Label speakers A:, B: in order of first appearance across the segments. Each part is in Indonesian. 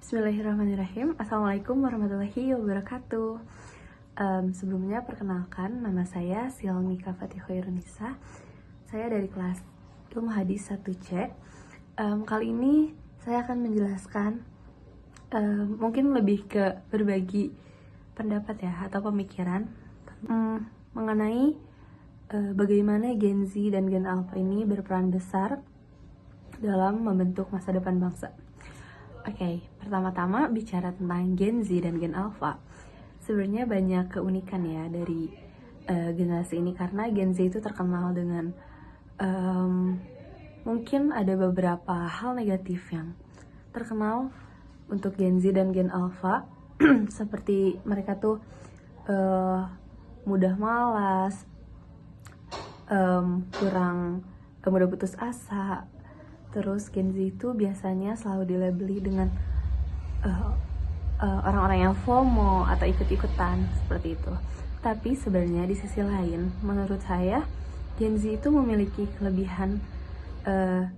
A: Bismillahirrahmanirrahim. Assalamualaikum warahmatullahi wabarakatuh. Sebelumnya perkenalkan, nama saya Silmika Fatih Khairunisa. Saya dari kelas Ilmu Hadis 1C. Kali ini saya akan menjelaskan mungkin lebih ke berbagi pendapat ya atau pemikiran mengenai bagaimana Gen Z dan Gen Alpha ini berperan besar dalam membentuk masa depan bangsa. Oke, pertama-tama bicara tentang Gen Z dan Gen Alpha. Sebenarnya banyak keunikan ya dari generasi ini, karena Gen Z itu terkenal dengan mungkin ada beberapa hal negatif yang terkenal untuk Gen Z dan Gen Alpha. Seperti mereka tuh mudah malas, kurang mudah putus asa. Terus Gen Z itu biasanya selalu dilabeli dengan orang-orang yang FOMO atau ikut-ikutan seperti itu. Tapi sebenarnya di sisi lain, menurut saya Gen Z itu memiliki kelebihan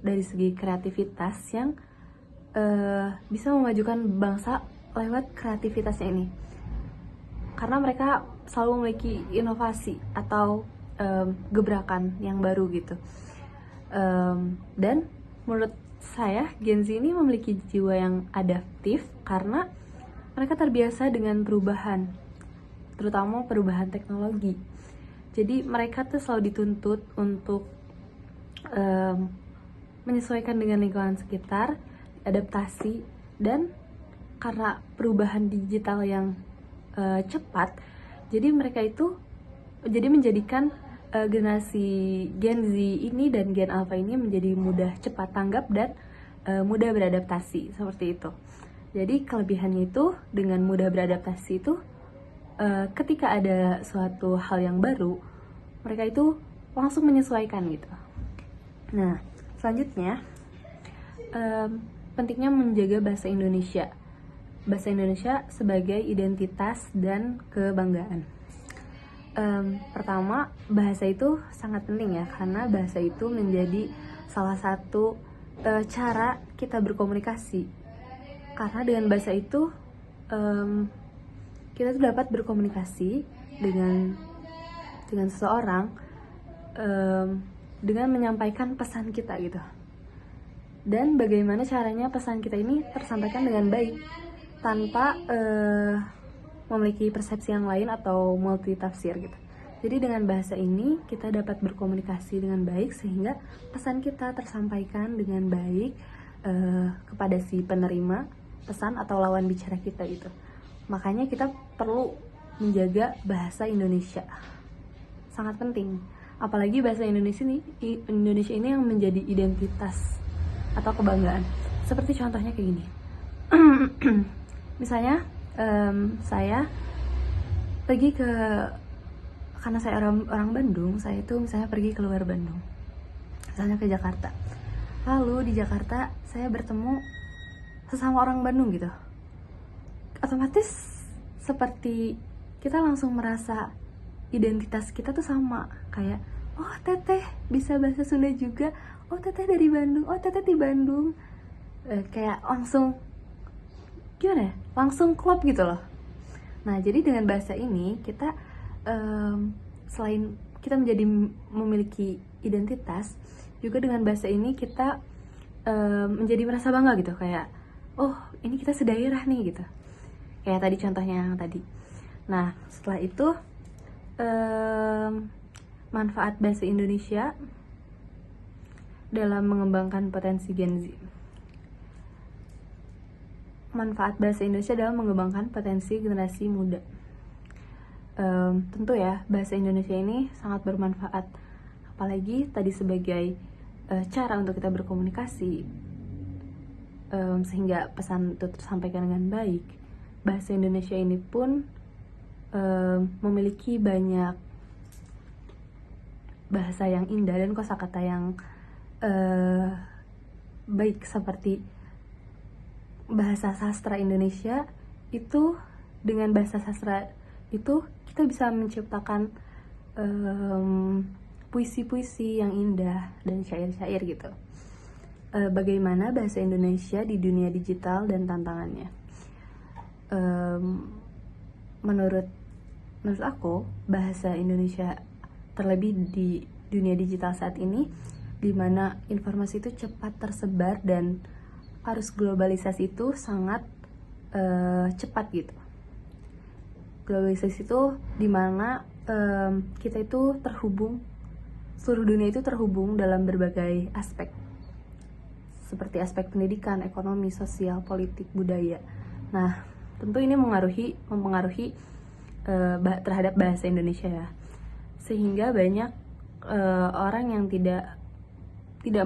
A: dari segi kreativitas yang bisa memajukan bangsa lewat kreativitasnya ini. Karena mereka selalu memiliki inovasi atau gebrakan yang baru gitu. Dan menurut saya, Gen Z ini memiliki jiwa yang adaptif karena mereka terbiasa dengan perubahan, terutama perubahan teknologi. Jadi mereka tuh selalu dituntut untuk menyesuaikan dengan lingkungan sekitar, adaptasi, dan karena perubahan digital yang cepat, jadi mereka itu menjadikan generasi Gen Z ini dan Gen Alpha ini menjadi mudah cepat tanggap dan mudah beradaptasi, seperti itu. Jadi kelebihannya itu dengan mudah beradaptasi itu ketika ada suatu hal yang baru, mereka itu langsung menyesuaikan gitu. Nah, selanjutnya pentingnya menjaga bahasa Indonesia. Bahasa Indonesia sebagai identitas dan kebanggaan. Pertama, bahasa itu sangat penting ya, karena bahasa itu menjadi salah satu cara kita berkomunikasi. Karena dengan bahasa itu kita tuh dapat berkomunikasi dengan seseorang dengan menyampaikan pesan kita gitu. Dan bagaimana caranya pesan kita ini tersampaikan dengan baik tanpa memiliki persepsi yang lain atau multitafsir gitu. Jadi dengan bahasa ini kita dapat berkomunikasi dengan baik sehingga pesan kita tersampaikan dengan baik kepada si penerima pesan atau lawan bicara kita gitu. Makanya kita perlu menjaga bahasa Indonesia. Sangat penting. Apalagi bahasa Indonesia ini yang menjadi identitas atau kebanggaan. Seperti contohnya kayak gini. Misalnya saya pergi karena saya orang Bandung, saya itu misalnya pergi keluar Bandung, misalnya ke Jakarta. Lalu di Jakarta saya bertemu sesama orang Bandung gitu. Otomatis seperti kita langsung merasa identitas kita tuh sama, kayak oh teteh bisa bahasa Sunda juga, oh teteh dari Bandung, oh teteh di Bandung. Kayak langsung gimana ya, langsung klop gitu loh. Nah, jadi dengan bahasa ini kita selain kita memiliki identitas, juga dengan bahasa ini kita menjadi merasa bangga gitu, kayak oh ini kita sedaerah nih gitu, kayak tadi contohnya yang tadi. Nah, setelah itu manfaat bahasa Indonesia dalam mengembangkan potensi Gen Z. Manfaat bahasa Indonesia dalam mengembangkan potensi generasi muda. Tentu ya, bahasa Indonesia ini sangat bermanfaat, apalagi tadi sebagai cara untuk kita berkomunikasi sehingga pesan itu tersampaikan dengan baik. Bahasa Indonesia ini pun memiliki banyak bahasa yang indah dan kosakata yang baik, seperti bahasa sastra Indonesia itu. Dengan bahasa sastra itu kita bisa menciptakan puisi-puisi yang indah dan syair-syair gitu. Bagaimana bahasa Indonesia di dunia digital dan tantangannya. menurut aku bahasa Indonesia, terlebih di dunia digital saat ini, di mana informasi itu cepat tersebar dan arus globalisasi itu sangat cepat gitu. Globalisasi itu di mana kita itu terhubung, seluruh dunia itu terhubung dalam berbagai aspek, seperti aspek pendidikan, ekonomi, sosial, politik, budaya. Nah, tentu ini mempengaruhi terhadap bahasa Indonesia ya, sehingga banyak orang yang tidak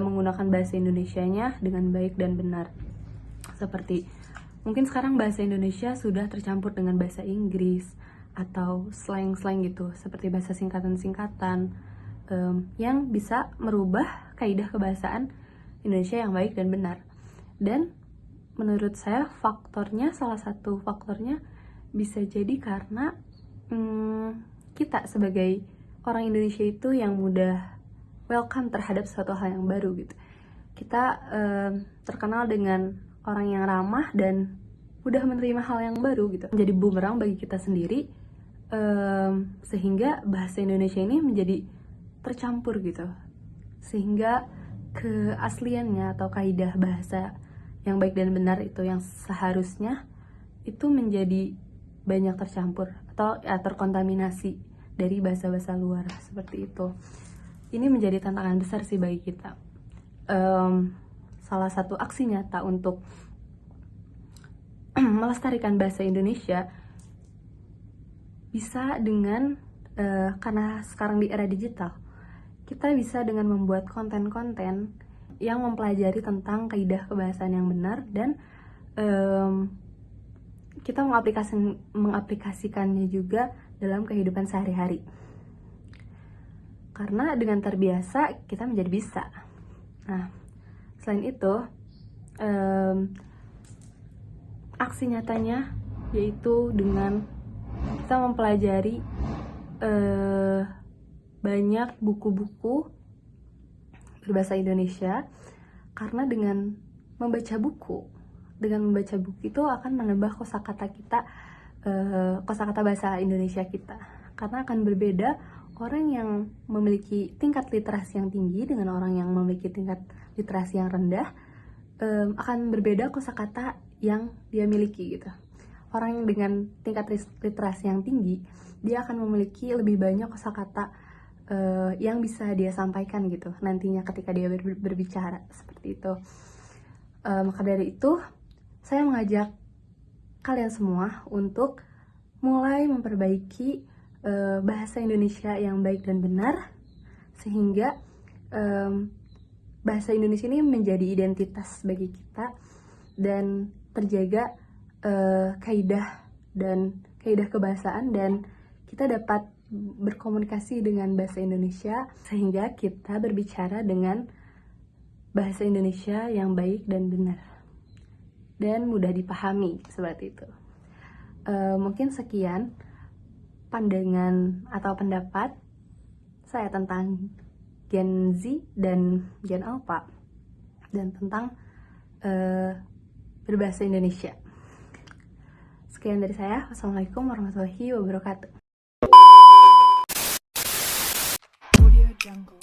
A: menggunakan bahasa Indonesianya dengan baik dan benar. Seperti mungkin sekarang bahasa Indonesia sudah tercampur dengan bahasa Inggris atau slang-slang gitu, seperti bahasa singkatan-singkatan yang bisa merubah kaidah kebahasaan Indonesia yang baik dan benar. Dan menurut saya salah satu faktornya bisa jadi karena kita sebagai orang Indonesia itu yang mudah welcome terhadap suatu hal yang baru gitu. Kita terkenal dengan orang yang ramah dan mudah menerima hal yang baru gitu. Menjadi bumerang bagi kita sendiri, sehingga bahasa Indonesia ini menjadi tercampur gitu. Sehingga keasliannya atau kaidah bahasa yang baik dan benar itu yang seharusnya itu menjadi banyak tercampur atau terkontaminasi dari bahasa-bahasa luar seperti itu. Ini menjadi tantangan besar sih bagi kita. Salah satu aksi nyata untuk melestarikan bahasa Indonesia bisa dengan karena sekarang di era digital, kita bisa dengan membuat konten-konten yang mempelajari tentang kaidah kebahasaan yang benar dan kita mengaplikasikannya juga dalam kehidupan sehari-hari. Karena dengan terbiasa kita menjadi bisa. Nah, selain itu aksi nyatanya yaitu dengan kita mempelajari banyak buku-buku berbahasa Indonesia, karena dengan membaca buku itu akan menambah kosakata kita, kosakata bahasa Indonesia kita, karena akan berbeda orang yang memiliki tingkat literasi yang tinggi dengan orang yang memiliki tingkat literasi yang rendah. Akan berbeda kosakata yang dia miliki gitu. Orang yang dengan tingkat literasi yang tinggi, dia akan memiliki lebih banyak kosakata yang bisa dia sampaikan gitu nantinya ketika dia berbicara seperti itu. Maka dari itu saya mengajak kalian semua untuk mulai memperbaiki bahasa Indonesia yang baik dan benar, sehingga bahasa Indonesia ini menjadi identitas bagi kita dan terjaga kaidah kebahasaan, dan kita dapat berkomunikasi dengan bahasa Indonesia sehingga kita berbicara dengan bahasa Indonesia yang baik dan benar dan mudah dipahami seperti itu. Mungkin sekian pandangan atau pendapat saya tentang Gen Z dan Gen Alpha dan tentang berbahasa Indonesia. Sekian dari saya. Wassalamualaikum warahmatullahi wabarakatuh.
B: Audio Jungle.